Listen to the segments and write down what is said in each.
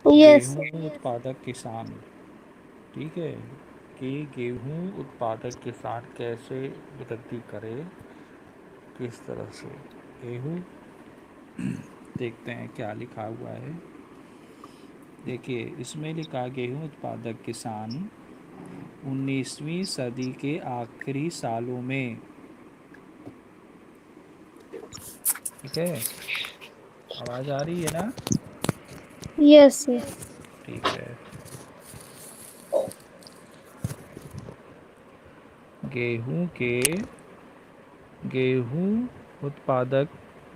Yes. गेहूं उत्पादक किसान, ठीक है, कि गेहूं उत्पादक किसान कैसे वृद्धि करे, किस तरह से गेहूं, देखते हैं क्या लिखा हुआ है। देखिए इसमें लिखा, गेहूं उत्पादक किसान 19वीं सदी के आखिरी सालों में, ठीक है, आवाज़ आ रही है ना? Yes yes. ठीक है। गेहूं के गेहूं उत्पादक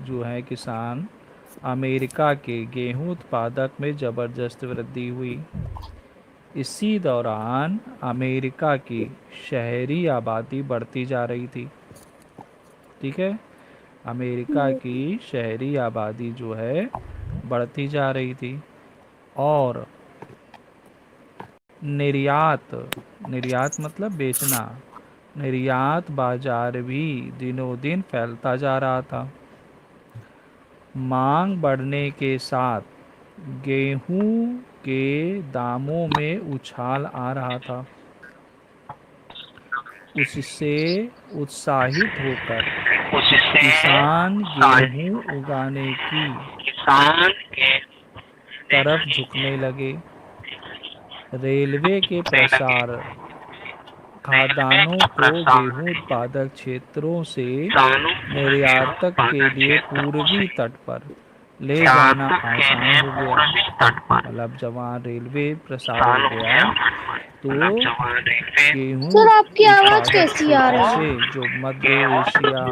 जो है किसान, अमेरिका के गेहूं उत्पादक में ज़बरदस्त वृद्धि हुई। इसी दौरान अमेरिका की शहरी आबादी बढ़ती जा रही थी, ठीक है, अमेरिका की शहरी आबादी जो है बढ़ती जा रही थी। और निर्यात, निर्यात मतलब बेचना, निर्यात बाजार भी दिनों दिन फैलता जा रहा था। मांग बढ़ने के साथ गेहूं के दामों में उछाल आ रहा था। उससे उत्साहित होकर उससे किसान साहित्य गेहूं उगाने की किसान के तरफ झुकने लगे। रेलवे के झुकने लगे। प्रसार रेलवे खाद्यान्नों के को प्रसार गेहूं उत्पादक क्षेत्रों से किसानों को गेहूं निर्यातक के उत्पादक लिए क्षेत्रों पूर्वी से तट पर ले जाना निर्यातक के आसान लिए हो गया। पूर्वी तट पर मतलब जब वहाँ रेलवे प्रसार हो आसान हो गया गया। तो मतलब जवान रेलवे गेहूं सर आपकी आवाज उत्पादक कैसी आ क्षेत्र रही से है? जो मध्य गेहूं एशिया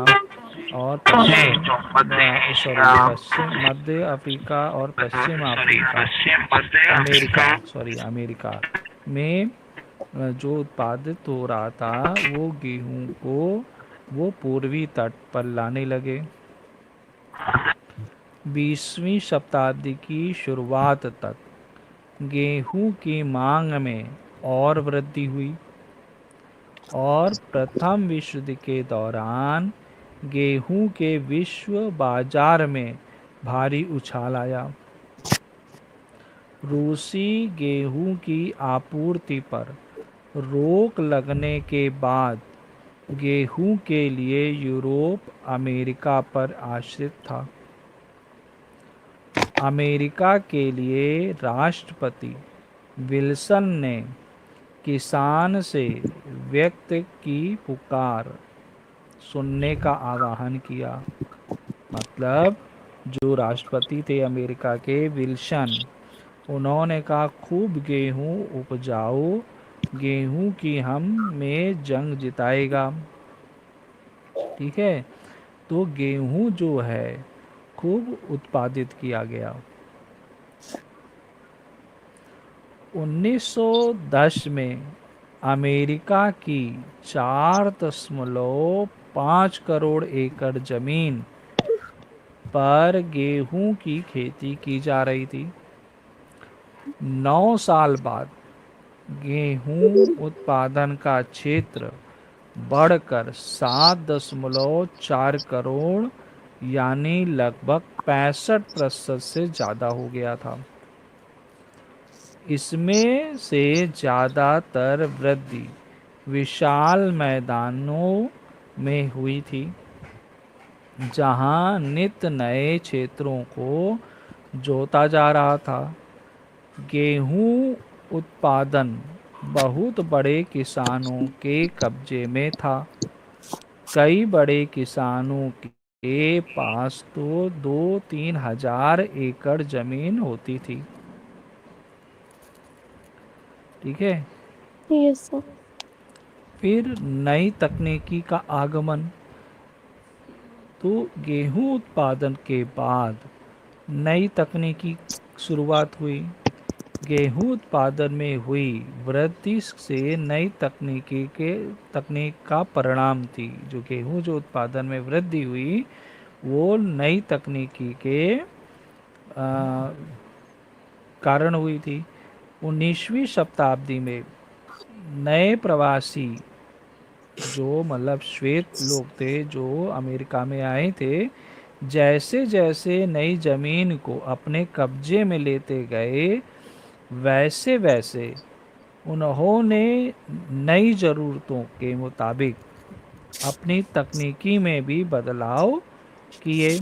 और से पश्चिम, जो मध्य सॉरी, एशिया पश्चिम मध्य अफ्रीका और पश्चिम अफ्रीका, पश्चिम मध्य अमेरिका, अफ्रीका सॉरी अमेरिका में जो उत्पादित हो रहा था वो गेहूं को वो पूर्वी तट पर लाने लगे। 20वीं शताब्दी की शुरुआत तक गेहूं की मांग में और वृद्धि हुई और प्रथम विश्व युद्ध के दौरान गेहूं के विश्व बाजार में भारी उछाल आया। रूसी गेहूं की आपूर्ति पर रोक लगने के बाद गेहूं के लिए यूरोप अमेरिका पर आश्रित था। अमेरिका के लिए राष्ट्रपति विल्सन ने किसान से व्यक्त की पुकार सुनने का आह्वान किया। मतलब जो राष्ट्रपति थे अमेरिका के, विल्सन, उन्होंने कहा खूब गेहूं उपजाओ, गेहूं की हम में जंग जिताएगा, ठीक है। तो गेहूं जो है खूब उत्पादित किया गया। 1910 में अमेरिका की 4.5 करोड़ एकड़ जमीन पर गेहूं की खेती की जा रही थी। 9 साल बाद गेहूं उत्पादन का क्षेत्र बढ़कर 7.4 करोड़ यानी लगभग 65% से ज़्यादा हो गया था। इसमें से ज़्यादातर वृद्धि विशाल मैदानों में हुई थी, जहां नित नए क्षेत्रों को जोता जा रहा था। गेहूं उत्पादन बहुत बड़े किसानों के कब्जे में था। कई बड़े किसानों के पास तो 2-3 हजार एकड़ जमीन होती थी, ठीक है। Yes sir. फिर नई तकनीकी का आगमन। तो गेहूं उत्पादन के बाद नई तकनीकी शुरुआत हुई। गेहूं उत्पादन में हुई वृद्धि से नई तकनीक का परिणाम थी। जो गेहूं जो उत्पादन में वृद्धि हुई वो नई तकनीकी के कारण हुई थी। 19वीं शताब्दी में नए प्रवासी जो मतलब श्वेत लोग थे जो अमेरिका में आए थे, जैसे जैसे नई जमीन को अपने कब्जे में लेते गए वैसे वैसे उन्होंने नई ज़रूरतों के मुताबिक अपनी तकनीकी में भी बदलाव किए।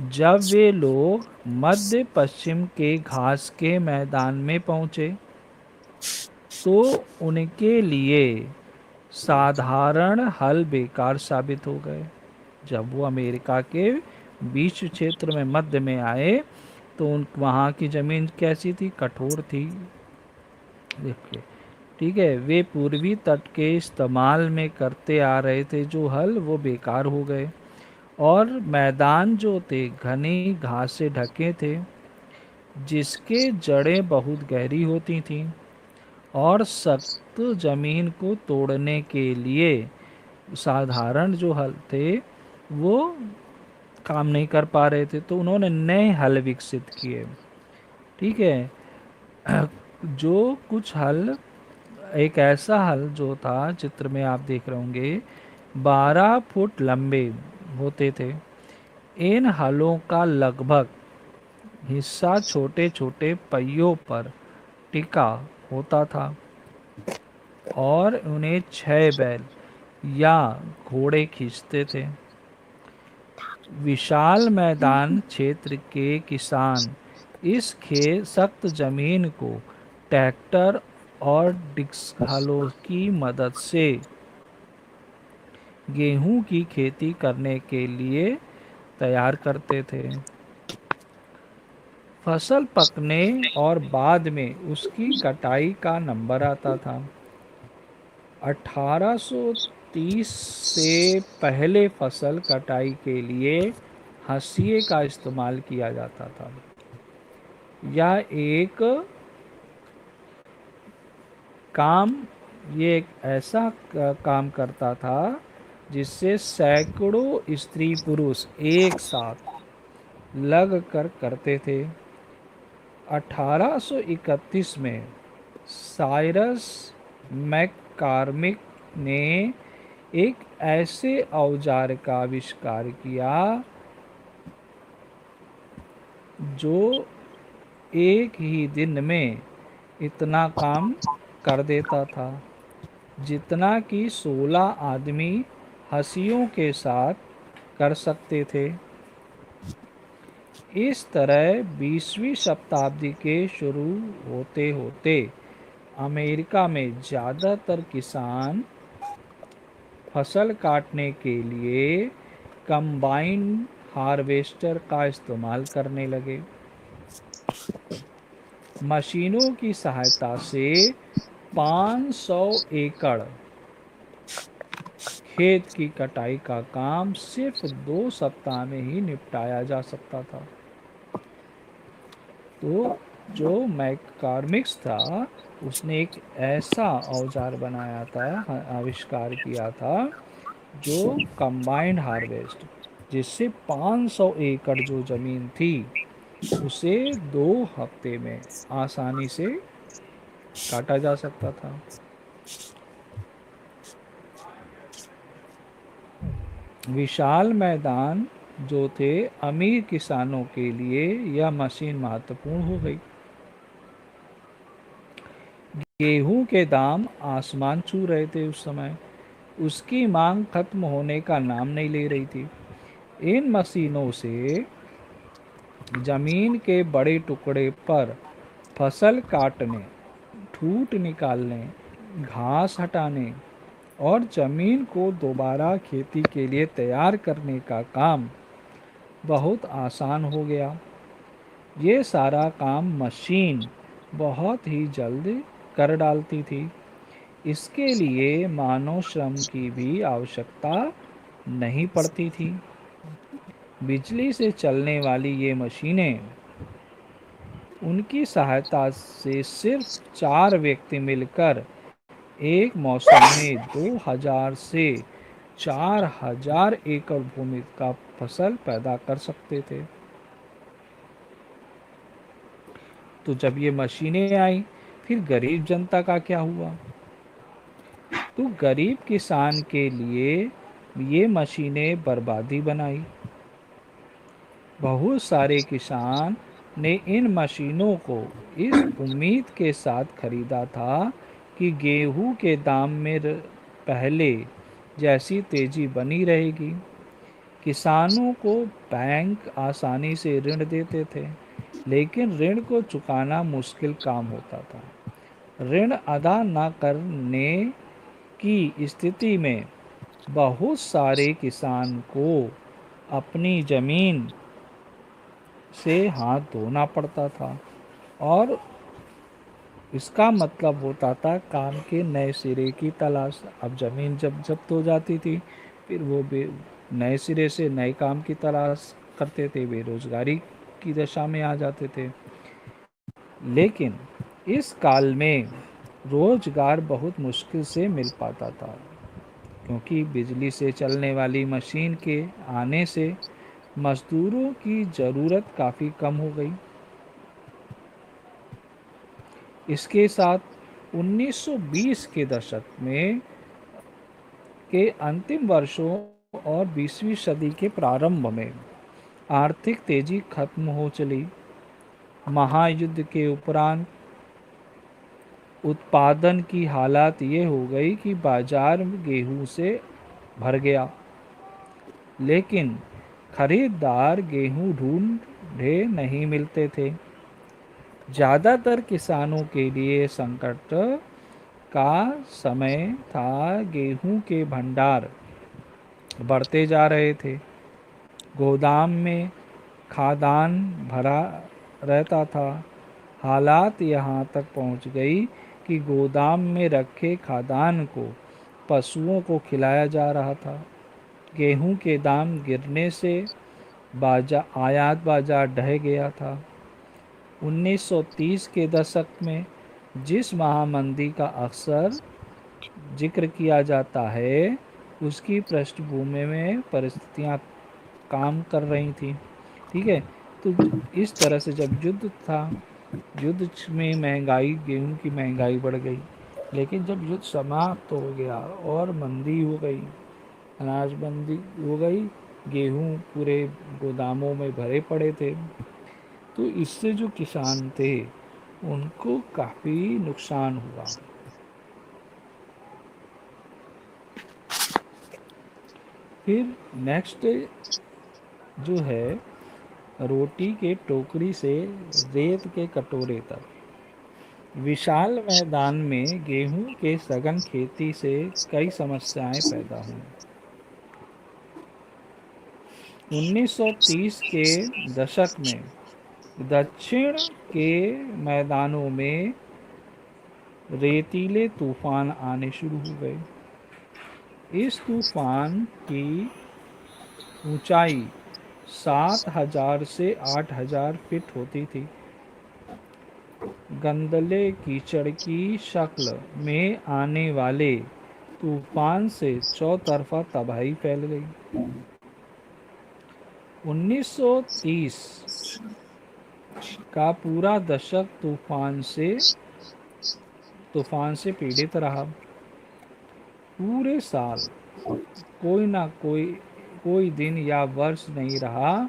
जब वे लोग मध्य पश्चिम के घास के मैदान में पहुंचे तो उनके लिए साधारण हल बेकार साबित हो गए। जब वो अमेरिका के बीच क्षेत्र में मध्य में आए तो उन वहाँ की ज़मीन कैसी थी? कठोर थी। देखिए, ठीक है, वे पूर्वी तट के इस्तेमाल में करते आ रहे थे जो हल, वो बेकार हो गए। और मैदान जो थे घनी घास से ढके थे जिसके जड़ें बहुत गहरी होती थीं और सख्त ज़मीन को तोड़ने के लिए साधारण जो हल थे वो काम नहीं कर पा रहे थे, तो उन्होंने नए हल विकसित किए। ठीक है, जो कुछ हल, एक ऐसा हल जो था, चित्र में आप देख रहे होंगे, 12 फुट लंबे होते थे। इन हलों का लगभग हिस्सा छोटे छोटे पहियों पर टिका होता था और उन्हें 6 बैल या घोड़े खींचते थे। विशाल मैदान क्षेत्र के किसान इस सख्त जमीन को ट्रैक्टर और डिस्क हलों की मदद से गेहूं की खेती करने के लिए तैयार करते थे। फसल पकने और बाद में उसकी कटाई का नंबर आता था। 1830 से पहले फसल कटाई के लिए हंसिए का इस्तेमाल किया जाता था। यह एक काम ये एक ऐसा काम करता था जिससे सैकड़ों स्त्री पुरुष एक साथ लग कर करते थे। 1831 में साइरस मैककॉर्मिक ने एक ऐसे औजार का आविष्कार किया जो एक ही दिन में इतना काम कर देता था जितना कि 16 आदमी हंसियों के साथ कर सकते थे। इस तरह 20वीं शताब्दी के शुरू होते होते अमेरिका में ज़्यादातर किसान फसल काटने के लिए कंबाइन हार्वेस्टर का इस्तेमाल करने लगे। मशीनों की सहायता से 500 एकड़ खेत की कटाई का काम सिर्फ 2 सप्ताह में ही निपटाया जा सकता था। तो जो मैककॉर्मिक्स था उसने एक ऐसा औजार बनाया था, आविष्कार किया था, जो कंबाइंड हार्वेस्ट, जिससे 500 एकड़ जो ज़मीन थी उसे 2 हफ्ते में आसानी से काटा जा सकता था। विशाल मैदान जो थे अमीर किसानों के लिए यह मशीन महत्वपूर्ण हो गई। गेहूं के दाम आसमान छू रहे थे उस समय। उसकी मांग खत्म होने का नाम नहीं ले रही थी। इन मशीनों से जमीन के बड़े टुकड़े पर फसल काटने, ठूंठ निकालने, घास हटाने और जमीन को दोबारा खेती के लिए तैयार करने का काम बहुत आसान हो गया। ये सारा काम मशीन बहुत ही जल्द कर डालती थी। इसके लिए मानव श्रम की भी आवश्यकता नहीं पड़ती थी। बिजली से चलने वाली ये मशीनें, उनकी सहायता से सिर्फ 4 व्यक्ति मिलकर एक मौसम में 2000 से 4000 एकड़ भूमि का फसल पैदा कर सकते थे। तो जब ये मशीनें आई, फिर गरीब जनता का क्या हुआ? तो गरीब किसान के लिए ये मशीनें बर्बादी बनाई। बहुत सारे किसान ने इन मशीनों को इस उम्मीद के साथ खरीदा था कि गेहूं के दाम में पहले जैसी तेजी बनी रहेगी। किसानों को बैंक आसानी से ऋण देते थे, लेकिन ऋण को चुकाना मुश्किल काम होता था। ऋण अदा न करने की स्थिति में बहुत सारे किसान को अपनी जमीन से हाथ धोना पड़ता था, और इसका मतलब होता था काम के नए सिरे की तलाश। अब ज़मीन जब जब्त हो जाती थी, फिर वो नए सिरे से नए काम की तलाश करते थे, बेरोजगारी की दशा में आ जाते थे। लेकिन इस काल में रोजगार बहुत मुश्किल से मिल पाता था, क्योंकि बिजली से चलने वाली मशीन के आने से मजदूरों की ज़रूरत काफ़ी कम हो गई। इसके साथ 1920 के दशक में के अंतिम वर्षों और 20वीं सदी के प्रारंभ में आर्थिक तेजी खत्म हो चली। महायुद्ध के उपरांत उत्पादन की हालत ये हो गई कि बाजार गेहूं से भर गया, लेकिन खरीदार गेहूं ढूंढे नहीं मिलते थे। ज़्यादातर किसानों के लिए संकट का समय था। गेहूं के भंडार बढ़ते जा रहे थे, गोदाम में खाद्यान्न भरा रहता था। हालात यहाँ तक पहुँच गई कि गोदाम में रखे खाद्यान्न को पशुओं को खिलाया जा रहा था। गेहूं के दाम गिरने से आयात बाजार ढह गया था। 1930 के दशक में जिस महामंदी का अक्सर जिक्र किया जाता है, उसकी पृष्ठभूमि में परिस्थितियां काम कर रही थी। ठीक है, तो इस तरह से जब युद्ध था, युद्ध में महंगाई, गेहूं की महंगाई बढ़ गई। लेकिन जब युद्ध समाप्त हो गया और मंदी हो गई, अनाज मंदी हो गई, गेहूं पूरे गोदामों में भरे पड़े थे, तो इससे जो किसान थे उनको काफ़ी नुकसान हुआ। फिर नेक्स्ट जो है, रोटी के टोकरी से रेत के कटोरे तक। विशाल मैदान में गेहूं के सघन खेती से कई समस्याएं पैदा हुई। 1930 के दशक में दक्षिण के मैदानों में रेतीले तूफान आने शुरू हो गए। इस तूफान की ऊंचाई 7,000 से 8,000 फीट होती थी। गंदले कीचड़ की शक्ल में आने वाले तूफान से चौतरफा तबाही फैल गई। 1930 का पूरा दशक तूफान से पीड़ित रहा। पूरे साल कोई दिन या वर्ष नहीं रहा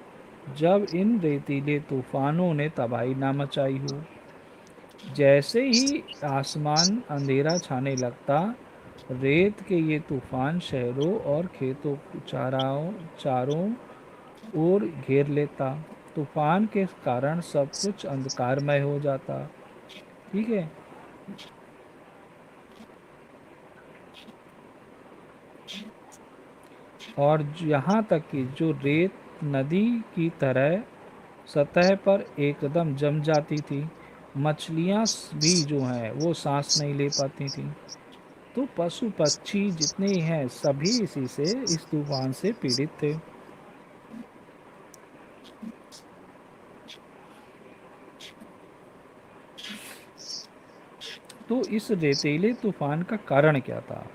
जब इन रेतीले तूफानों ने तबाही ना मचाई हो। जैसे ही आसमान अंधेरा छाने लगता, रेत के ये तूफान शहरों और खेतों को चारों ओर घेर लेता। तूफान के कारण सब कुछ अंधकारमय हो जाता। ठीक है, और यहाँ तक कि जो रेत नदी की तरह सतह पर एकदम जम जाती थी। मछलियाँ भी जो हैं वो सांस नहीं ले पाती थी। तो पशु पक्षी जितने हैं सभी इस तूफान से पीड़ित थे। तो इस रेतीले तूफान का कारण क्या था?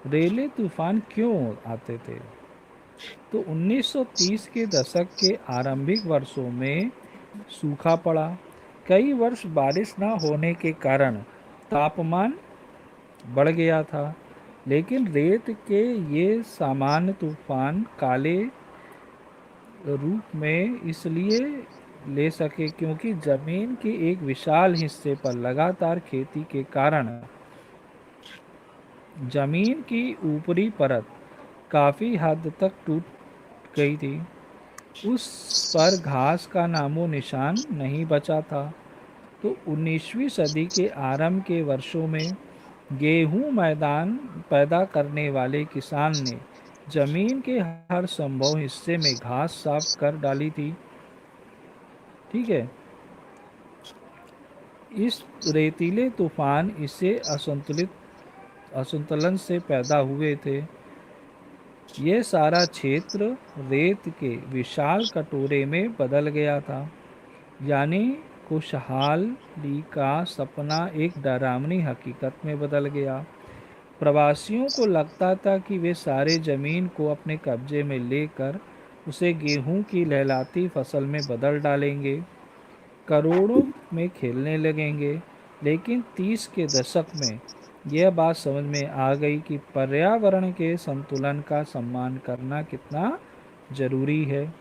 रेतीले तूफान क्यों आते थे? तो 1930 के दशक के आरंभिक वर्षों में सूखा पड़ा। कई वर्ष बारिश न होने के कारण तापमान बढ़ गया था। लेकिन रेत के ये सामान्य तूफान काले रूप में इसलिए ले सके, क्योंकि जमीन के एक विशाल हिस्से पर लगातार खेती के कारण जमीन की ऊपरी परत काफी हद तक टूट गई थी। उस पर घास का नामो निशान नहीं बचा था। तो 19वीं सदी के आरंभ के वर्षों में गेहूं मैदान पैदा करने वाले किसान ने जमीन के हर संभव हिस्से में घास साफ कर डाली थी। ठीक है। इस रेतीले तूफान इसे असंतुलन से पैदा हुए थे। यह सारा क्षेत्र रेत के विशाल कटोरे में बदल गया था, यानी खुशहाली का सपना एक डरावनी हकीकत में बदल गया। प्रवासियों को लगता था कि वे सारे जमीन को अपने कब्जे में लेकर उसे गेहूं की लहलाती फसल में बदल डालेंगे, करोड़ों में खेलने लगेंगे। लेकिन 30 के दशक में यह बात समझ में आ गई कि पर्यावरण के संतुलन का सम्मान करना कितना जरूरी है।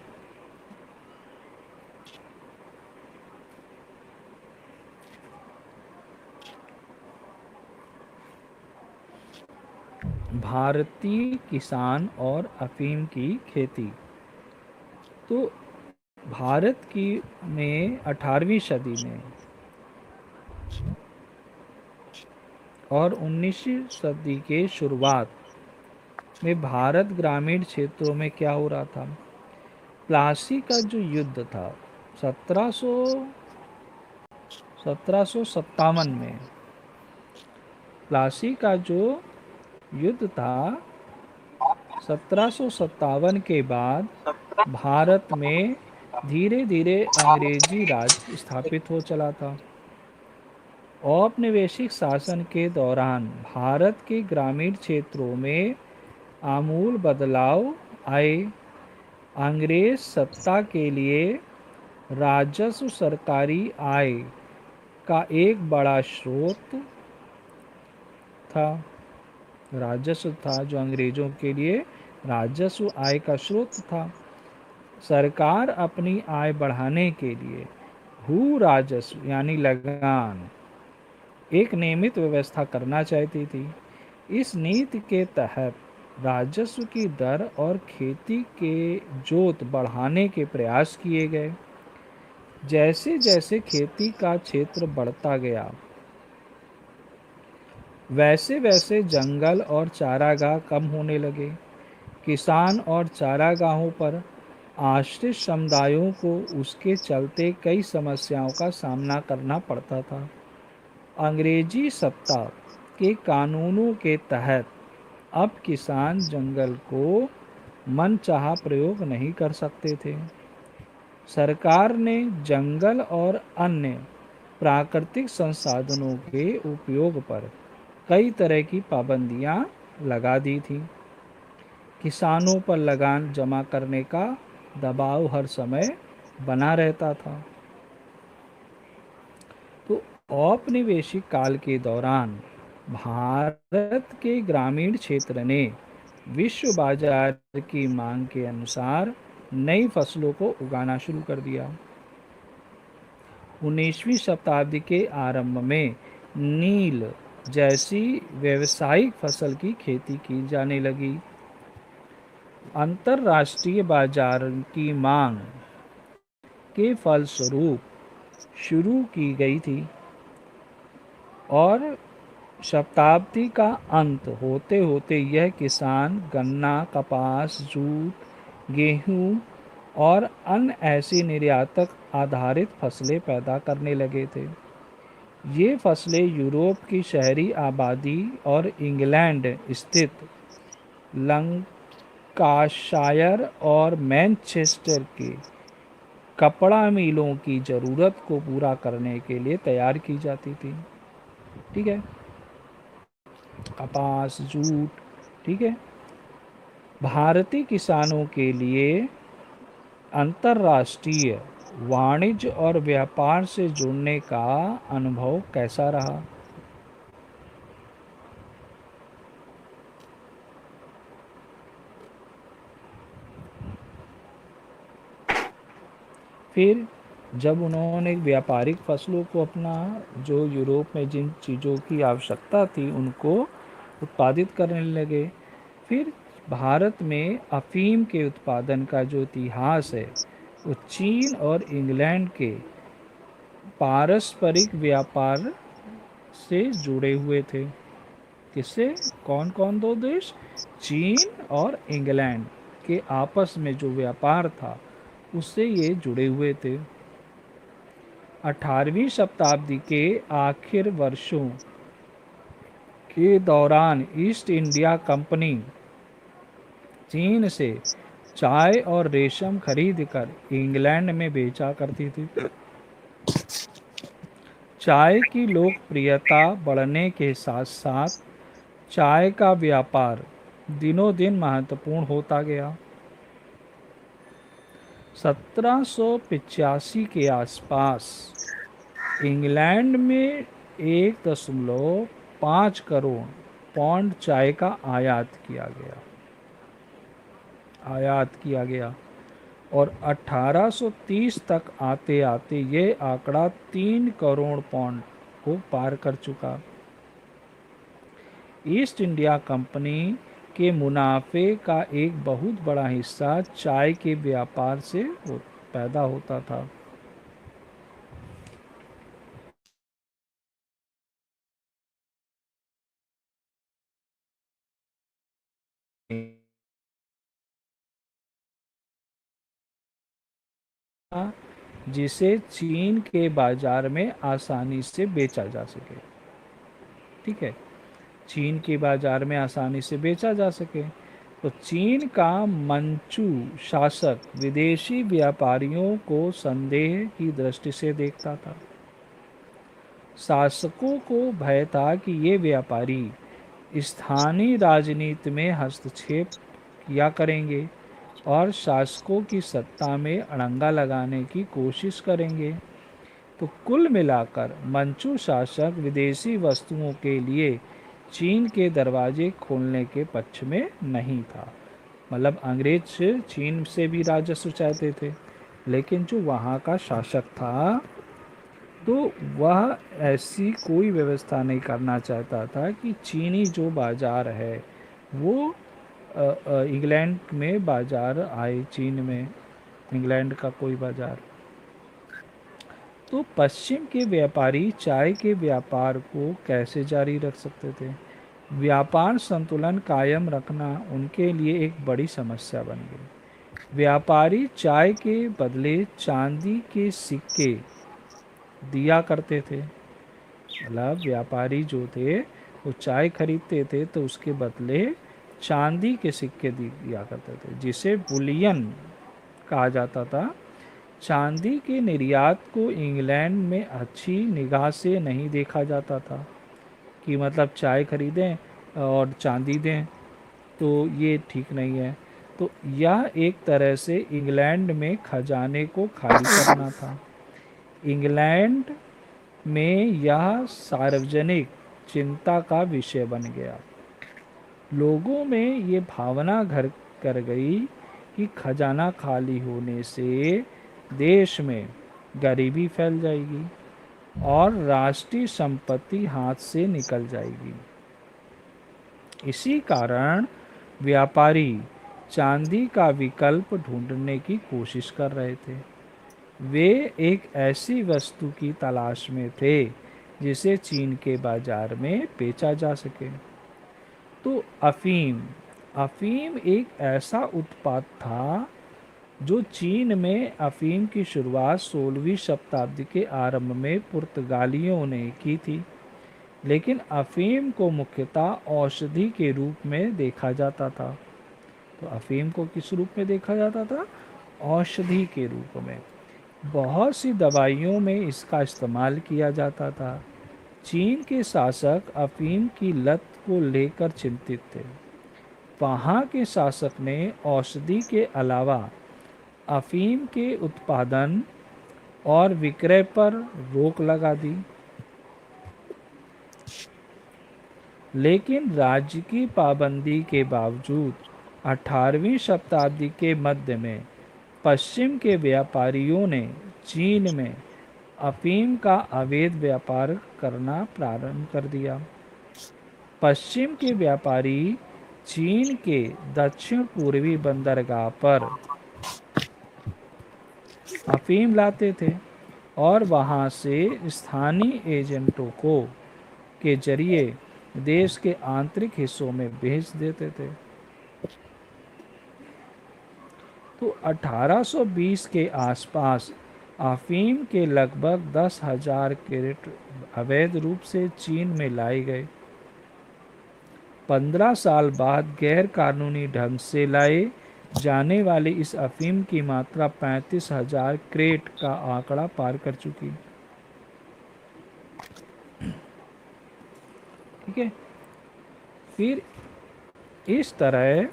भारतीय किसान और अफीम की खेती। तो भारत की में 18वीं सदी में और 19वीं सदी के शुरुआत में भारत ग्रामीण क्षेत्रों में क्या हो रहा था। प्लासी का जो युद्ध था 1757 में, प्लासी का जो युद्ध था 1757 के बाद भारत में धीरे धीरे अंग्रेजी राज स्थापित हो चला था। औपनिवेशिक शासन के दौरान भारत के ग्रामीण क्षेत्रों में आमूल बदलाव आए। अंग्रेज सत्ता के लिए राजस्व सरकारी आय का एक बड़ा स्रोत था। राजस्व था जो अंग्रेजों के लिए राजस्व आय का स्रोत था। सरकार अपनी आय बढ़ाने के लिए भू राजस्व यानी लगान एक नियमित व्यवस्था करना चाहती थी। इस नीति के तहत राजस्व की दर और खेती के जोत बढ़ाने के प्रयास किए गए। जैसे जैसे खेती का क्षेत्र बढ़ता गया, वैसे वैसे जंगल और चारागाह कम होने लगे। किसान और चारागाहों पर आश्रित समुदायों को उसके चलते कई समस्याओं का सामना करना पड़ता था। अंग्रेजी सत्ता के कानूनों के तहत अब किसान जंगल को मनचाहा प्रयोग नहीं कर सकते थे। सरकार ने जंगल और अन्य प्राकृतिक संसाधनों के उपयोग पर कई तरह की पाबंदियां लगा दी थी। किसानों पर लगान जमा करने का दबाव हर समय बना रहता था। तो औपनिवेशिक काल के दौरान भारत के ग्रामीण क्षेत्र ने विश्व बाजार की मांग के अनुसार नई फसलों को उगाना शुरू कर दिया। 19वीं शताब्दी के आरंभ में नील जैसी व्यावसायिक फसल की खेती की जाने लगी। अंतर्राष्ट्रीय बाजार की मांग के फलस्वरूप शुरू की गई थी और शताब्दी का अंत होते होते यह किसान गन्ना, कपास, जूट, गेहूं और अन्य ऐसी निर्यातक आधारित फसलें पैदा करने लगे थे। ये फसलें यूरोप की शहरी आबादी और इंग्लैंड स्थित लंकाशायर और मैनचेस्टर के कपड़ा मिलों की ज़रूरत को पूरा करने के लिए तैयार की जाती थी। ठीक है, कपास, जूट। ठीक है। भारतीय किसानों के लिए अंतर्राष्ट्रीय वाणिज्य और व्यापार से जुड़ने का अनुभव कैसा रहा। फिर जब उन्होंने व्यापारिक फसलों को अपना, जो यूरोप में जिन चीज़ों की आवश्यकता थी उनको उत्पादित करने लगे। फिर भारत में अफीम के उत्पादन का जो इतिहास है वो चीन और इंग्लैंड के पारस्परिक व्यापार से जुड़े हुए थे। किससे? कौन कौन दो देश? चीन और इंग्लैंड के आपस में जो व्यापार था उससे ये जुड़े हुए थे। 18वीं शताब्दी के आखिर वर्षों के दौरान ईस्ट इंडिया कंपनी चीन से चाय और रेशम खरीदकर इंग्लैंड में बेचा करती थी। चाय की लोकप्रियता बढ़ने के साथ साथ चाय का व्यापार दिनों दिन महत्वपूर्ण होता गया। 1785 के आसपास इंग्लैंड में 1.5 करोड़ पौंड चाय का आयात किया गया और 1830 तक आते आते ये आंकड़ा 3 करोड़ पौंड को पार कर चुका। ईस्ट इंडिया कंपनी के मुनाफे का एक बहुत बड़ा हिस्सा चाय के व्यापार से पैदा होता था। जिसे चीन के बाजार में आसानी से बेचा जा सके। ठीक है, चीन के बाजार में आसानी से बेचा जा सके। तो चीन का मंचू शासक विदेशी व्यापारियों को संदेह की दृष्टि से देखता था। शासकों को भय था कि ये व्यापारी स्थानीय राजनीति में हस्तक्षेप किया करेंगे और शासकों की सत्ता में अड़ंगा लगाने की कोशिश करेंगे। तो कुल मिलाकर मंचू शासक विदेशी वस्तुओं के लिए चीन के दरवाजे खोलने के पक्ष में नहीं था। मतलब अंग्रेज चीन से भी राजस्व चाहते थे, लेकिन जो वहाँ का शासक था तो वह ऐसी कोई व्यवस्था नहीं करना चाहता था कि चीनी जो बाज़ार है वो इंग्लैंड में बाज़ार आए, चीन में इंग्लैंड का कोई बाज़ार। तो पश्चिम के व्यापारी चाय के व्यापार को कैसे जारी रख सकते थे? व्यापार संतुलन कायम रखना उनके लिए एक बड़ी समस्या बन गई। व्यापारी चाय के बदले चांदी के सिक्के दिया करते थे। मतलब व्यापारी जो थे वो चाय खरीदते थे तो उसके बदले चांदी के सिक्के दिया करते थे, जिसे बुलियन कहा जाता था। चांदी के निर्यात को इंग्लैंड में अच्छी निगाह से नहीं देखा जाता था कि मतलब चाय खरीदें और चांदी दें, तो ये ठीक नहीं है। तो यह एक तरह से इंग्लैंड में खजाने को खाली करना था। इंग्लैंड में यह सार्वजनिक चिंता का विषय बन गया। लोगों में ये भावना घर कर गई कि खजाना खाली होने से देश में गरीबी फैल जाएगी और राष्ट्रीय संपत्ति हाथ से निकल जाएगी। इसी कारण व्यापारी चांदी का विकल्प ढूंढने की कोशिश कर रहे थे। वे एक ऐसी वस्तु की तलाश में थे जिसे चीन के बाजार में बेचा जा सके। तो अफीम एक ऐसा उत्पाद था जो चीन में अफीम की शुरुआत 16वीं शताब्दी के आरंभ में पुर्तगालियों ने की थी, लेकिन अफीम को मुख्यतः औषधि के रूप में देखा जाता था। तो अफीम को किस रूप में देखा जाता था? औषधि के रूप में। बहुत सी दवाइयों में इसका इस्तेमाल किया जाता था। चीन के शासक अफीम की लत को लेकर चिंतित थे। वहाँ के शासक ने औषधि के अलावा अफीम के उत्पादन और विक्रय पर रोक लगा दी, लेकिन राज्य की पाबंदी के बावजूद 18वीं शताब्दी के मध्य में पश्चिम के व्यापारियों ने चीन में अफीम का अवैध व्यापार करना प्रारंभ कर दिया। पश्चिम के व्यापारी चीन के दक्षिण पूर्वी बंदरगाह पर अफीम लाते थे और वहां से स्थानीय एजेंटों को के जरिए देश के आंतरिक हिस्सों में भेज देते थे। तो 1820 के आसपास अफीम के लगभग 10,000 कैरेट अवैध रूप से चीन में लाए गए। 15 साल बाद गैर कानूनी ढंग से लाए जाने वाली इस अफीम की मात्रा 35,000 क्रेट का आंकड़ा पार कर चुकी। ठीक है, फिर इस तरह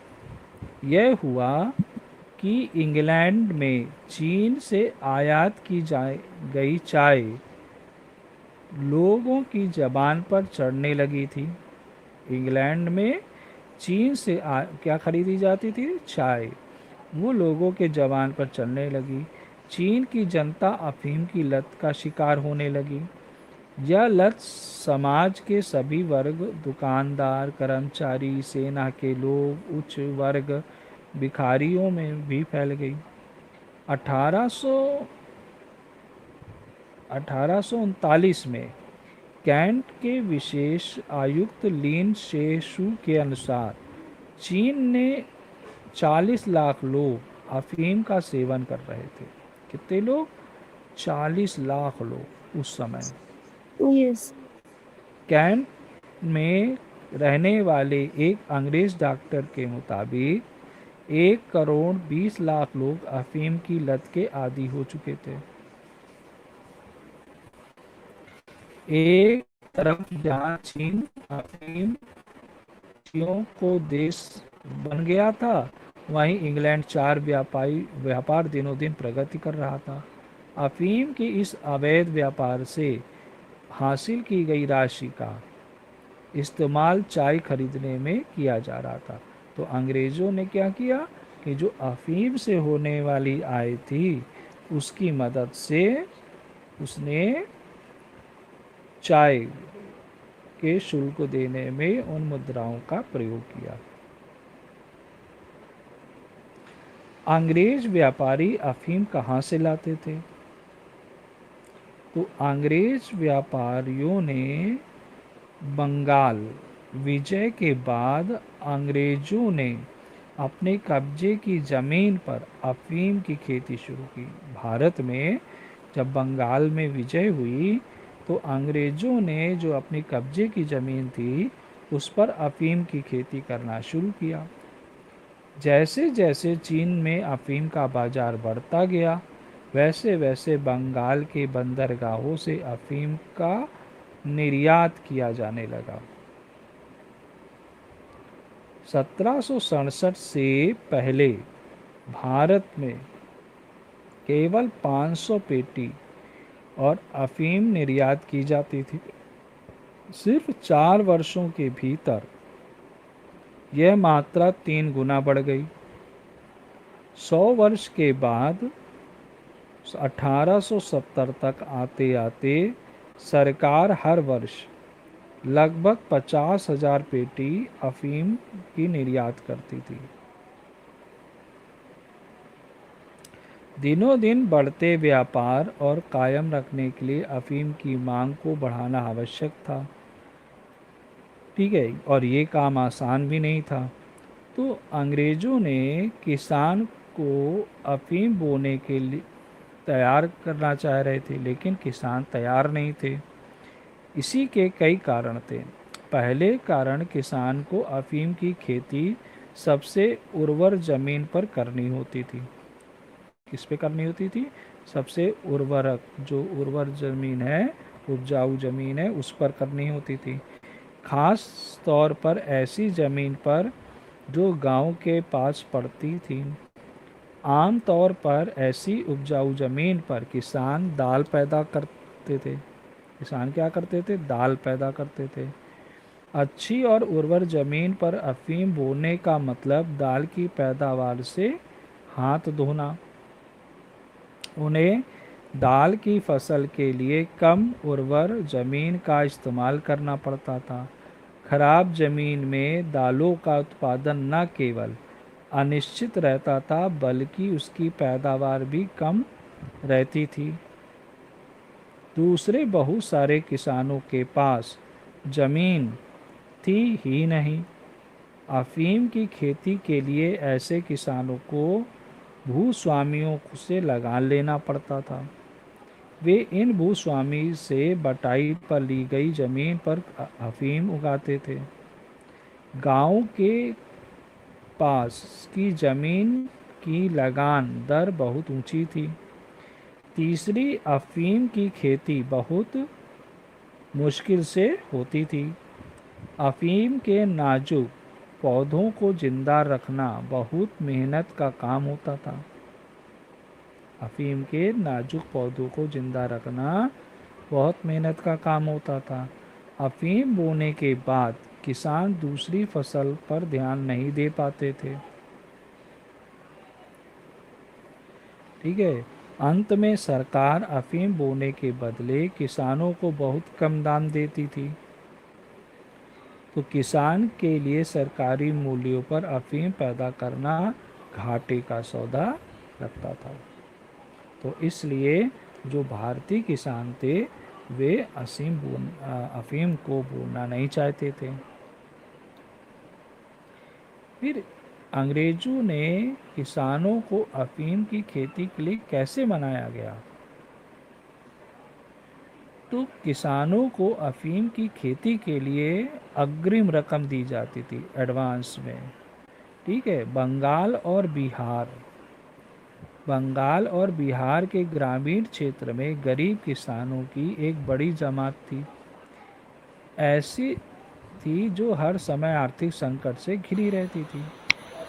यह हुआ कि इंग्लैंड में चीन से आयात की गई चाय लोगों की जबान पर चढ़ने लगी थी। इंग्लैंड में चीन से क्या खरीदी जाती थी? चाय। वो लोगों के जबान पर चढ़ने लगी। चीन की जनता अफीम की लत का शिकार होने लगी। यह लत समाज के सभी वर्ग, दुकानदार, कर्मचारी, सेना के लोग, उच्च वर्ग, भिखारियों में भी फैल गई। 1839 में कैंट के विशेष आयुक्त लिन शेशु के अनुसार चीन ने 40 लाख लोग अफीम का सेवन कर रहे थे। कितने लोग? 40 लाख लोग उस समय। यस। कैंट में रहने वाले एक अंग्रेज डॉक्टर के मुताबिक 1 करोड़ 20 लाख लोग अफीम की लत के आदी हो चुके थे। एक तरफ जहां चीन अफीम को देश बन गया था, वहीं इंग्लैंड चार व्यापार दिनों दिन प्रगति कर रहा था। अफीम के इस अवैध व्यापार से हासिल की गई राशि का इस्तेमाल चाय खरीदने में किया जा रहा था। तो अंग्रेज़ों ने क्या किया कि जो अफीम से होने वाली आय थी उसकी मदद से उसने चाय के शुल्क देने में उन मुद्राओं का प्रयोग किया। अंग्रेज व्यापारी अफीम कहाँ से लाते थे? तो अंग्रेज व्यापारियों ने बंगाल विजय के बाद अंग्रेजों ने अपने कब्जे की ज़मीन पर अफीम की खेती शुरू की। भारत में जब बंगाल में विजय हुई तो अंग्रेजों ने जो अपनी कब्जे की ज़मीन थी उस पर अफीम की खेती करना शुरू किया। जैसे जैसे चीन में अफीम का बाजार बढ़ता गया, वैसे वैसे बंगाल के बंदरगाहों से अफीम का निर्यात किया जाने लगा। 1767 से पहले भारत में केवल 500 पेटी और अफीम निर्यात की जाती थी। सिर्फ 4 वर्षों के भीतर यह मात्रा 3 गुना बढ़ गई। 100 वर्ष के बाद 1870 तक आते आते सरकार हर वर्ष लगभग 50,000 पेटी अफीम की निर्यात करती थी। दिनों दिन बढ़ते व्यापार और कायम रखने के लिए अफीम की मांग को बढ़ाना आवश्यक था। ठीक है, और ये काम आसान भी नहीं था। तो अंग्रेज़ों ने किसान को अफीम बोने के लिए तैयार करना चाह रहे थे, लेकिन किसान तैयार नहीं थे। इसी के कई कारण थे। पहले कारण, किसान को अफीम की खेती सबसे उर्वर ज़मीन पर करनी होती थी। किस पे करनी होती थी? सबसे उर्वरक, जो उर्वर ज़मीन है, उपजाऊ ज़मीन है, उस पर करनी होती थी। खास तौर पर ऐसी ज़मीन पर जो गांव के पास पड़ती थी। आम तौर पर ऐसी उपजाऊ ज़मीन पर किसान दाल पैदा करते थे। किसान क्या करते थे? दाल पैदा करते थे। अच्छी और उर्वर ज़मीन पर अफीम बोने का मतलब दाल की पैदावार से हाथ धोना। उन्हें दाल की फसल के लिए कम उर्वर ज़मीन का इस्तेमाल करना पड़ता था। खराब ज़मीन में दालों का उत्पादन न केवल अनिश्चित रहता था बल्कि उसकी पैदावार भी कम रहती थी। दूसरे बहुत सारे किसानों के पास ज़मीन थी ही नहीं। अफीम की खेती के लिए ऐसे किसानों को भूस्वामियों से लगान लेना पड़ता था। वे इन भूस्वामी से बटाई पर ली गई जमीन पर अफीम उगाते थे। गांव के पास की जमीन की लगान दर बहुत ऊंची थी। तीसरी, अफीम की खेती बहुत मुश्किल से होती थी। अफीम के नाजुक पौधों को जिंदा रखना बहुत मेहनत का काम होता था। अफीम के नाजुक पौधों को जिंदा रखना बहुत मेहनत का काम होता था। अफीम बोने के बाद किसान दूसरी फसल पर ध्यान नहीं दे पाते थे। ठीक है। अंत में सरकार अफीम बोने के बदले किसानों को बहुत कम दाम देती थी। तो किसान के लिए सरकारी मूल्यों पर अफीम पैदा करना घाटे का सौदा लगता था। तो इसलिए जो भारतीय किसान थे वे अफीम को बोना नहीं चाहते थे। फिर अंग्रेजों ने किसानों को अफीम की खेती के लिए कैसे मनाया गया? तो किसानों को अफीम की खेती के लिए अग्रिम रकम दी जाती थी, एडवांस में। ठीक है। बंगाल और बिहार के ग्रामीण क्षेत्र में गरीब किसानों की एक बड़ी जमात थी। ऐसी थी जो हर समय आर्थिक संकट से घिरी रहती थी।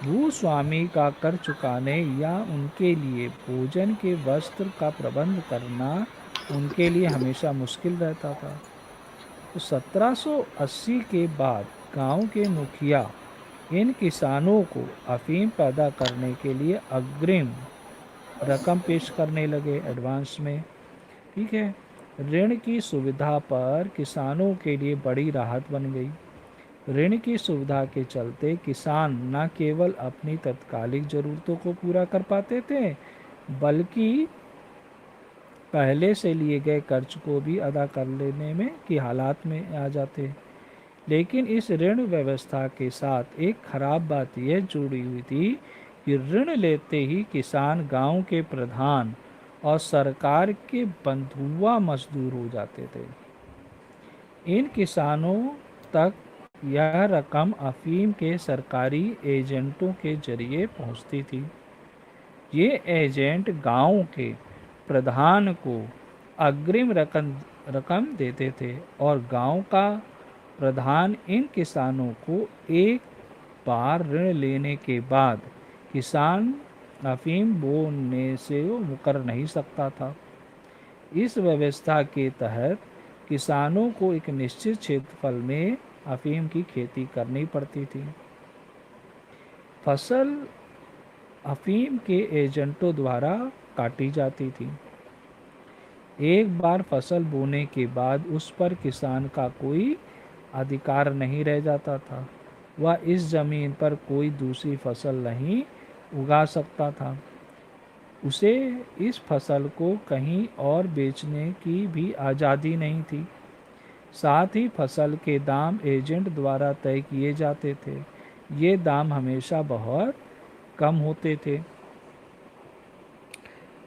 भूस्वामी का कर चुकाने या उनके लिए भोजन के वस्त्र का प्रबंध करना उनके लिए हमेशा मुश्किल रहता था। तो 1780 के बाद गांव के मुखिया इन किसानों को अफीम पैदा करने के लिए अग्रिम रकम पेश करने लगे, एडवांस में। ठीक है। ऋण की सुविधा पर किसानों के लिए बड़ी राहत बन गई। ऋण की सुविधा के चलते किसान न केवल अपनी तत्कालिक ज़रूरतों को पूरा कर पाते थे बल्कि पहले से लिए गए कर्ज को भी अदा कर लेने में की हालात में आ जाते। लेकिन इस ऋण व्यवस्था के साथ एक खराब बात यह जुड़ी हुई थी कि ऋण लेते ही किसान गांव के प्रधान और सरकार के बंधुआ मजदूर हो जाते थे। इन किसानों तक यह रकम अफीम के सरकारी एजेंटों के जरिए पहुंचती थी। ये एजेंट गांव के प्रधान को अग्रिम रकम देते थे और गांव का प्रधान इन किसानों को एक बार ऋण लेने के बाद किसान अफीम बोने से मुकर नहीं सकता था। इस व्यवस्था के तहत किसानों को एक निश्चित क्षेत्रफल में अफीम की खेती करनी पड़ती थी। फसल अफीम के एजेंटों द्वारा काटी जाती थी। एक बार फसल बोने के बाद उस पर किसान का कोई अधिकार नहीं रह जाता था। वह इस जमीन पर कोई दूसरी फसल नहीं उगा सकता था। उसे इस फसल को कहीं और बेचने की भी आज़ादी नहीं थी। साथ ही फसल के दाम एजेंट द्वारा तय किए जाते थे। ये दाम हमेशा बहुत कम होते थे।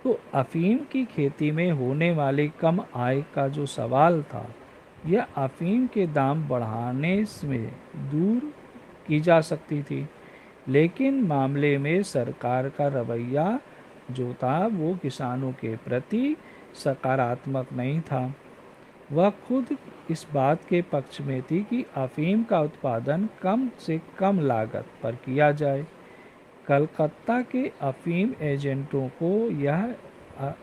तो अफीम की खेती में होने वाली कम आय का जो सवाल था यह अफीम के दाम बढ़ाने में दूर की जा सकती थी। लेकिन मामले में सरकार का रवैया जो था वो किसानों के प्रति सकारात्मक नहीं था। वह खुद इस बात के पक्ष में थी कि अफीम का उत्पादन कम से कम लागत पर किया जाए। कलकत्ता के अफीम एजेंटों को यह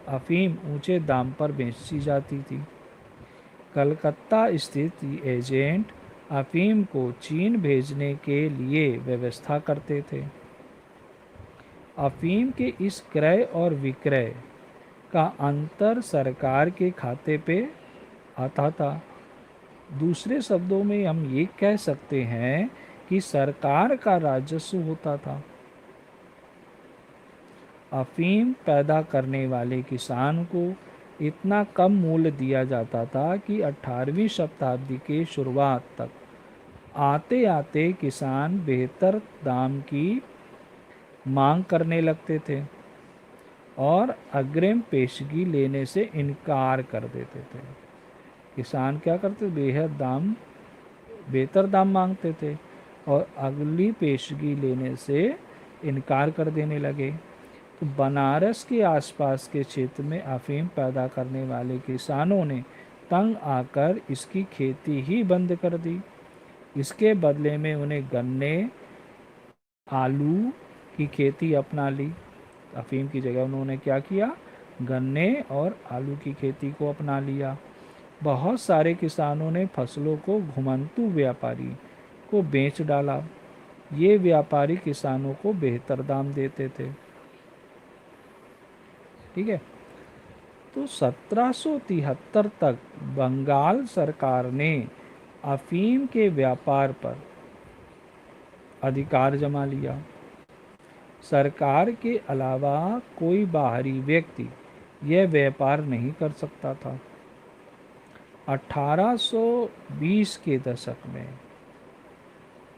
अफीम ऊंचे दाम पर बेची जाती थी। कलकत्ता स्थित एजेंट अफीम को चीन भेजने के लिए व्यवस्था करते थे। अफीम के इस क्रय और विक्रय का अंतर सरकार के खाते पे आता था। दूसरे शब्दों में हम ये कह सकते हैं कि सरकार का राजस्व होता था। अफीम पैदा करने वाले किसान को इतना कम मूल्य दिया जाता था कि 18वीं शताब्दी के शुरुआत तक आते आते किसान बेहतर दाम की मांग करने लगते थे और अग्रिम पेशगी लेने से इनकार कर देते थे। किसान क्या करते, बेहतर दाम मांगते थे और अगली पेशगी लेने से इनकार कर देने लगे। तो बनारस के आसपास के क्षेत्र में अफीम पैदा करने वाले किसानों ने तंग आकर इसकी खेती ही बंद कर दी। इसके बदले में उन्हें गन्ने, आलू की खेती अपना ली। अफीम की जगह उन्होंने क्या किया, गन्ने और आलू की खेती को अपना लिया। बहुत सारे किसानों ने फसलों को घुमंतू व्यापारी को बेच डाला। ये व्यापारी किसानों को बेहतर दाम देते थे। ठीक है। तो 1773 तक बंगाल सरकार ने अफीम के व्यापार पर अधिकार जमा लिया। सरकार के अलावा कोई बाहरी व्यक्ति यह व्यापार नहीं कर सकता था। 1820 के दशक में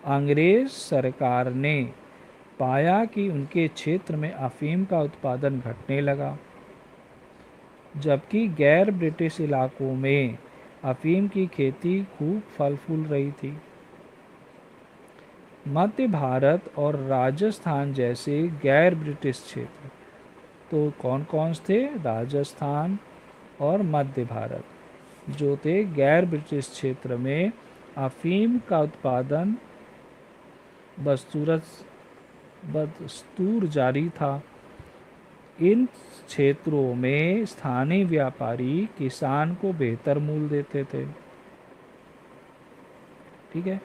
अंग्रेज सरकार ने पाया कि उनके क्षेत्र में अफीम का उत्पादन घटने लगा, जबकि गैर ब्रिटिश इलाकों में अफीम की खेती खूब फल फूल रही थी। मध्य भारत और राजस्थान जैसे गैर ब्रिटिश क्षेत्र, तो कौन कौन थे, राजस्थान और मध्य भारत जो थे गैर ब्रिटिश क्षेत्र में अफीम का उत्पादन बदस्तूर जारी था। इन क्षेत्रों में स्थानीय व्यापारी किसान को बेहतर मूल्य देते थे। ठीक है।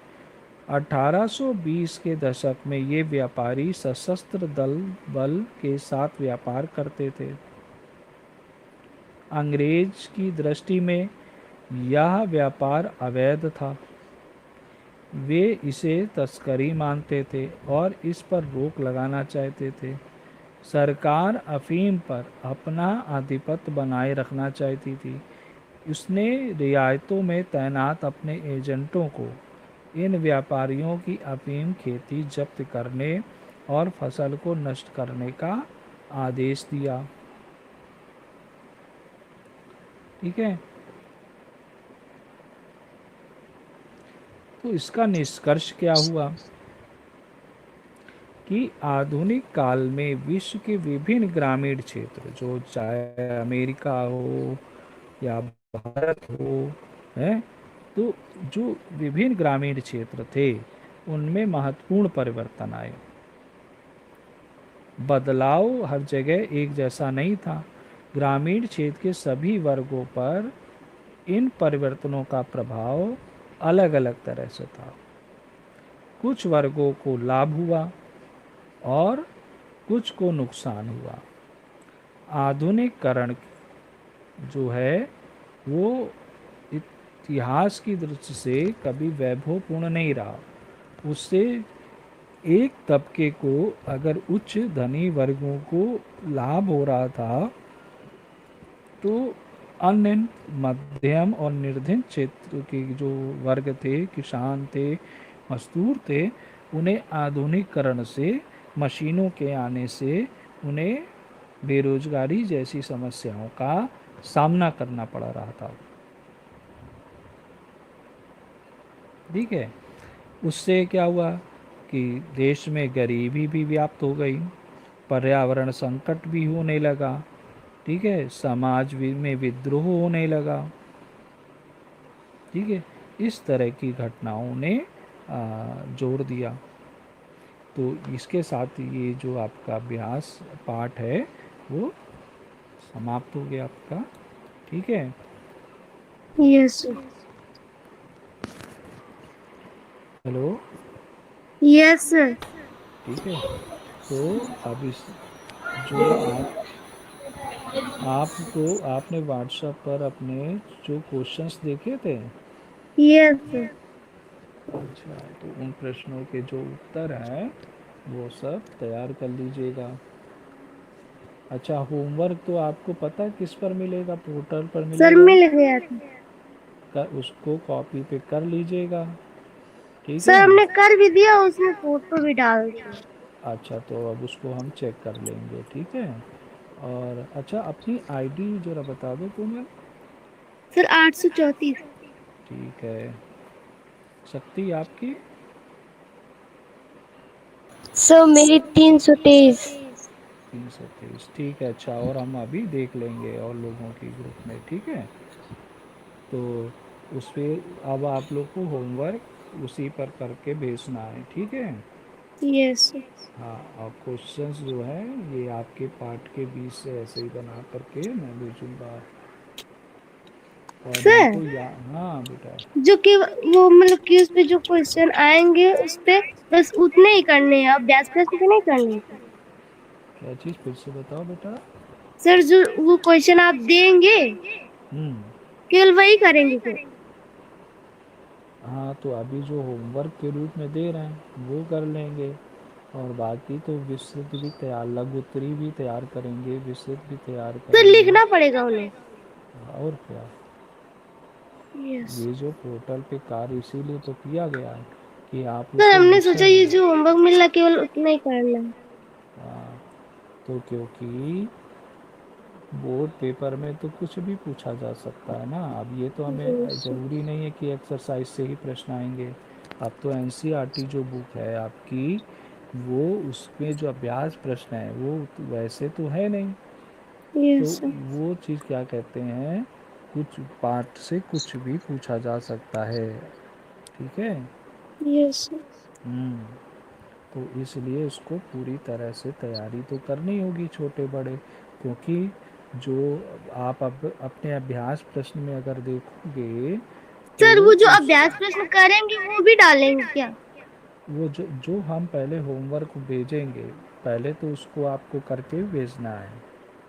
1820 के दशक में ये व्यापारी सशस्त्र बल के साथ व्यापार करते थे। अंग्रेज की दृष्टि में यह व्यापार अवैध था। वे इसे तस्करी मानते थे और इस पर रोक लगाना चाहते थे। सरकार अफीम पर अपना आधिपत्य बनाए रखना चाहती थी। उसने रियायतों में तैनात अपने एजेंटों को इन व्यापारियों की अफीम खेती जब्त करने और फसल को नष्ट करने का आदेश दिया। ठीक है। तो इसका निष्कर्ष क्या हुआ कि आधुनिक काल में विश्व के विभिन्न ग्रामीण क्षेत्र, जो चाहे अमेरिका हो या भारत हो, है, तो जो विभिन्न ग्रामीण क्षेत्र थे उनमें महत्वपूर्ण परिवर्तन आए। बदलाव हर जगह एक जैसा नहीं था। ग्रामीण क्षेत्र के सभी वर्गों पर इन परिवर्तनों का प्रभाव अलग अलग तरह से था। कुछ वर्गों को लाभ हुआ और कुछ को नुकसान हुआ। आधुनिकीकरण जो है वो इतिहास की दृष्टि से कभी वैभवपूर्ण नहीं रहा। उससे एक तबके को अगर उच्च धनी वर्गों को लाभ हो रहा था, तो अन्य मध्यम और निर्धन क्षेत्र के जो वर्ग थे, किसान थे, मजदूर थे, उन्हें आधुनिकीकरण से, मशीनों के आने से उन्हें बेरोजगारी जैसी समस्याओं का सामना करना पड़ रहा था। ठीक है। उससे क्या हुआ कि देश में गरीबी भी व्याप्त हो गई, पर्यावरण संकट भी होने लगा। ठीक है। समाज में विद्रोह होने लगा। ठीक है। इस तरह की घटनाओं ने जोड़ दिया। तो इसके साथ ये जो आपका अभ्यास पाठ है वो समाप्त हो गया आपका। ठीक है। Yes sir. Hello. Yes sir. ठीक है। तो अब इस जो आप आपने व्हाट्सएप पर अपने जो क्वेश्चंस देखे थे, यस सर। अच्छा, तो उन प्रश्नों के जो उत्तर हैं वो सब तैयार कर लीजिएगा। अच्छा, होमवर्क तो आपको पता किस पर मिलेगा? पोर्टल पर सर मिलेगा। मिल गया था। उसको कॉपी पे कर लीजिएगा, ठीक सर है। हमने कर भी दिया, उसमें फोटो भी डाल दिया। अच्छा, तो अब उसको हम चेक कर लेंगे, ठीक है। और अच्छा, अपनी आईडी ज़रा बता दो कोमल। सर 834। ठीक है। शक्ति आपकी? सर मेरी 323। 323, ठीक है। अच्छा, और हम अभी देख लेंगे और लोगों की ग्रुप में, ठीक है। तो उस पर अब आप लोग को होमवर्क उसी पर करके भेजना है, ठीक है। Yes sir. हाँ, और क्वेश्चंस जो है ये आपके पार्ट के बीच से ऐसे ही बना करके मैं भेजूँगा। और सर इनको या हाँ बेटा। जो कि वो मतलब कि उस पे जो क्वेश्चन आएंगे उस पे बस उतने ही करने हैं, अभ्यास प्रश्न पे नहीं करने हैं। क्या चीज़ फिर से बताओ बेटा। सर जो वो क्वेश्चन आप देंगे हम्म। केवल वही करेंगे क्या? हाँ, तो अभी जो होमवर्क के रूप में दे रहे हैं वो कर लेंगे, और बाकी तो विस्तृत भी तैयार, लघुत्तरी भी तैयार करेंगे, विस्तृत भी तैयार सर करेंगे। लिखना पड़ेगा उन्हें। और क्या। यस। ये जो पोर्टल पे कार्य इसीलिए तो किया गया है कि आप सर उसे हमने सोचा ये लिखेंगे। जो होमवर्क मिल रहा है केवल उतना ही करना है। हाँ, तो क्योंकि बोर्ड पेपर में तो कुछ भी पूछा जा सकता है ना। अब ये तो हमें यस। ज़रूरी नहीं है कि एक्सरसाइज से ही प्रश्न आएंगे। अब तो एनसीईआरटी जो बुक है आपकी, वो उसमें जो अभ्यास प्रश्न है वो तो वैसे तो है नहीं। तो यस सर। वो चीज़ क्या कहते हैं, कुछ पाठ से कुछ भी पूछा जा सकता है, ठीक है। Yes sir. हम्म। तो इसलिए उसको पूरी तरह से तैयारी तो करनी होगी, छोटे बड़े। क्योंकि जो आप अब अपने अभ्यास प्रश्न में अगर देखोगे तो सर वो जो उस अभ्यास प्रश्न करेंगे वो भी डालेंगे क्या? वो जो हम पहले होमवर्क भेजेंगे, पहले तो उसको आपको करके भेजना है,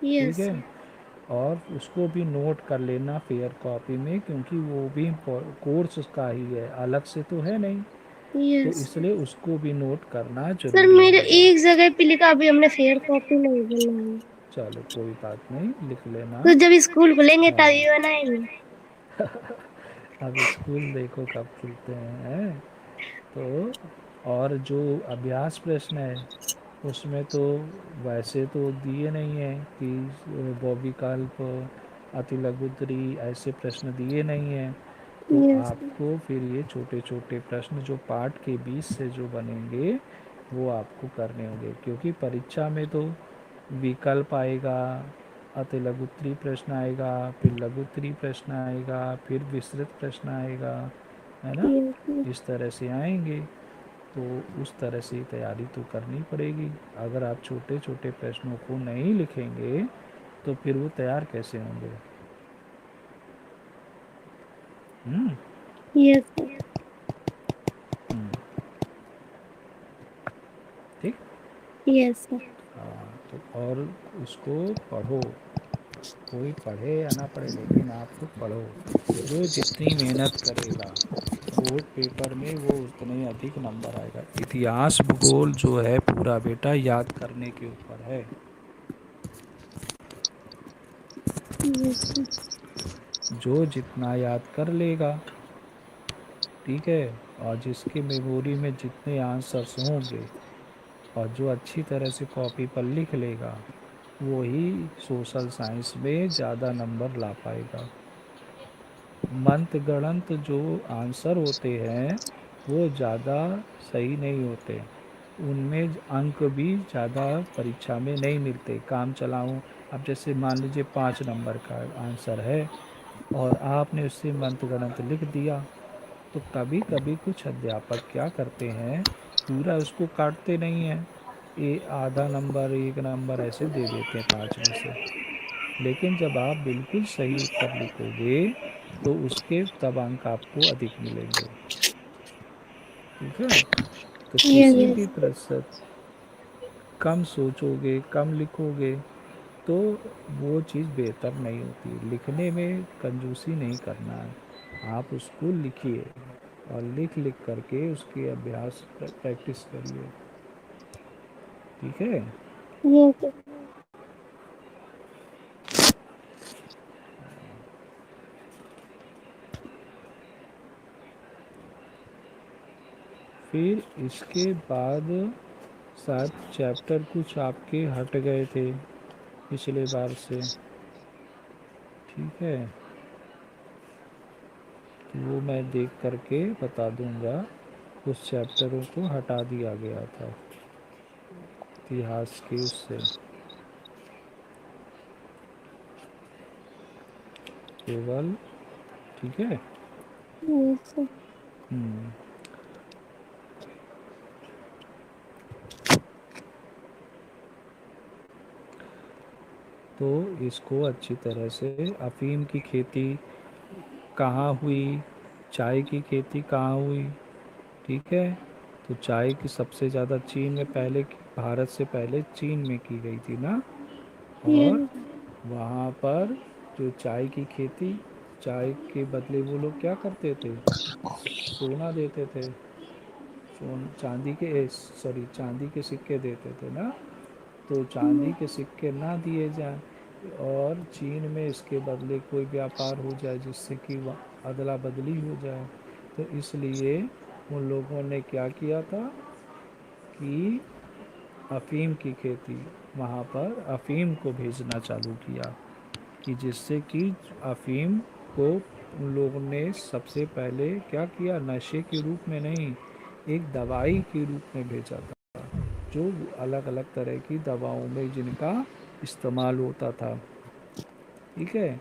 ठीक यस है। सर। और उसको भी नोट कर लेना फेयर कॉपी में, क्योंकि वो भी कोर्स का ही है, अलग से तो है नहीं। तो यस। इसलिए उसको भी नोट करना सर जरूरी मेरे होगा। एक जगह पे लिखा, अभी हमने फेयर कॉपी नहीं बनाई। चलो कोई बात नहीं, लिख लेना। तो जब स्कूल खुलेंगे हाँ, तभी बनाएंगे। अब स्कूल देखो कब खुलते हैं। तो और जो अभ्यास प्रश्न है उसमें तो वैसे तो दिए नहीं है कि बहुविकल्प, अतिलघुत्तरी ऐसे प्रश्न दिए नहीं हैं। तो यस। आपको फिर ये छोटे छोटे प्रश्न जो पाठ के बीच से जो बनेंगे वो आपको करने होंगे, क्योंकि परीक्षा में तो विकल्प आएगा, अतिलघुत्तरी प्रश्न आएगा, फिर लघुत्तरी प्रश्न आएगा, फिर विस्तृत प्रश्न आएगा, है ना। यस। इस तरह से आएंगे। तो उस तरह से तैयारी तो करनी पड़ेगी। अगर आप छोटे छोटे प्रश्नों को नहीं लिखेंगे तो फिर वो तैयार कैसे होंगे। हम्म। यस। हम्म, ठीक। Yes sir. हाँ, तो और उसको पढ़ो, कोई पढ़े या ना पढ़े लेकिन आप तो पढ़ो। जो जितनी मेहनत करेगा बोर्ड पेपर में वो उतने ही अधिक नंबर आएगा। इतिहास भूगोल जो है पूरा बेटा याद करने के ऊपर है। यस। जो जितना याद कर लेगा, ठीक है, और जिसके मेमोरी में जितने आंसर्स होंगे और जो अच्छी तरह से कॉपी पर लिख लेगा वो ही सोशल साइंस में ज़्यादा नंबर ला पाएगा। मंत गणंत जो आंसर होते हैं वो ज़्यादा सही नहीं होते, उनमें अंक भी ज़्यादा परीक्षा में नहीं मिलते, काम चलाऊँ। अब जैसे मान लीजिए 5 नंबर का आंसर है और आपने उससे मंत गणंत लिख दिया, तो कभी कभी कुछ अध्यापक क्या करते हैं, पूरा उसको काटते नहीं हैं, ये आधा नंबर 1 नंबर ऐसे दे देते हैं 5 में से। लेकिन जब आप बिल्कुल सही उत्तर लिखोगे तो उसके तब अंक आपको अधिक मिलेंगे, ठीक है। तो किसी भी यस। प्रतिशत कम सोचोगे, कम लिखोगे, तो वो चीज़ बेहतर नहीं होती। लिखने में कंजूसी नहीं करना है, आप उसको लिखिए और लिख लिख करके उसकी अभ्यास प्रैक्टिस करिए, ठीक है। ये तो फिर इसके बाद शायद चैप्टर कुछ आपके हट गए थे पिछले बार से, ठीक है। तो वो मैं देख करके बता दूंगा, उस चैप्टरों को हटा दिया गया था इतिहास के उससे, केवल, ठीक है। ये तो हम्म, तो इसको अच्छी तरह से, अफीम की खेती कहाँ हुई, चाय की खेती कहाँ हुई, ठीक है। तो चाय की सबसे ज़्यादा चीन में पहले, भारत से पहले चीन में की गई थी ना। ये और वहाँ पर जो चाय की खेती, चाय के बदले वो लोग क्या करते थे, सोना देते थे, चांदी के, सॉरी चांदी के सिक्के देते थे ना। तो चांदी के सिक्के ना दिए जाएं और चीन में इसके बदले कोई व्यापार हो जाए जिससे कि वह अदला बदली हो जाए, तो इसलिए उन लोगों ने क्या किया था कि अफ़ीम की खेती, वहाँ पर अफ़ीम को भेजना चालू किया, कि जिससे कि अफ़ीम को उन लोगों ने सबसे पहले क्या किया, नशे के रूप में नहीं, एक दवाई के रूप में भेजा था, जो अलग अलग तरह की दवाओं में जिनका इस्तेमाल होता था, ठीक है।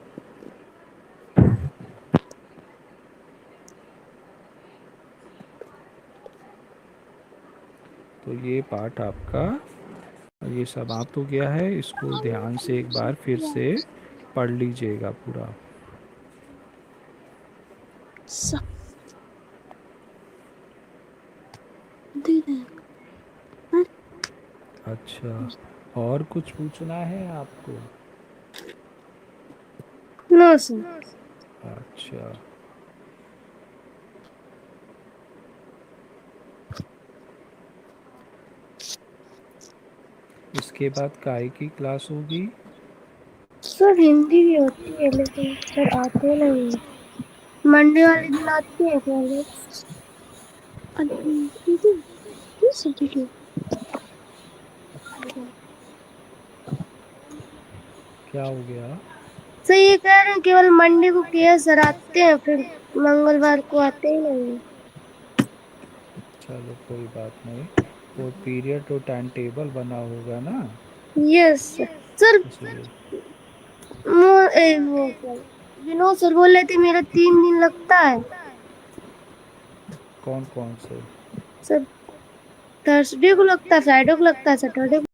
तो ये पार्ट आपका ये समाप्त हो गया है। इसको ध्यान से एक बार फिर से पढ़ लीजिएगा पूरा। सब दे दे। अच्छा, और कुछ पूछना है आपको? No sir. अच्छा, इसके बाद काय की क्लास होगी? सर हिंदी भी होती है लेकिन सर आते नहीं है। मंडे वाले दिन आती है टॉयलेट। किस वीडियो? क्या हो गया? सर ये कह रहे हैं केवल मंडे को किया सर आते हैं, फिर मंगलवार को आते ही नहीं है। चलो कोई बात नहीं, वो पीरियड और टाइम टेबल बना होगा ना, यस सर। इसलिए। वो सर विनोद सर बोल रहे थे मेरा 3 दिन लगता है कौन कौन से? सर। थर्सडे को लगता है, फ्राइडे को लगता है, सैटरडे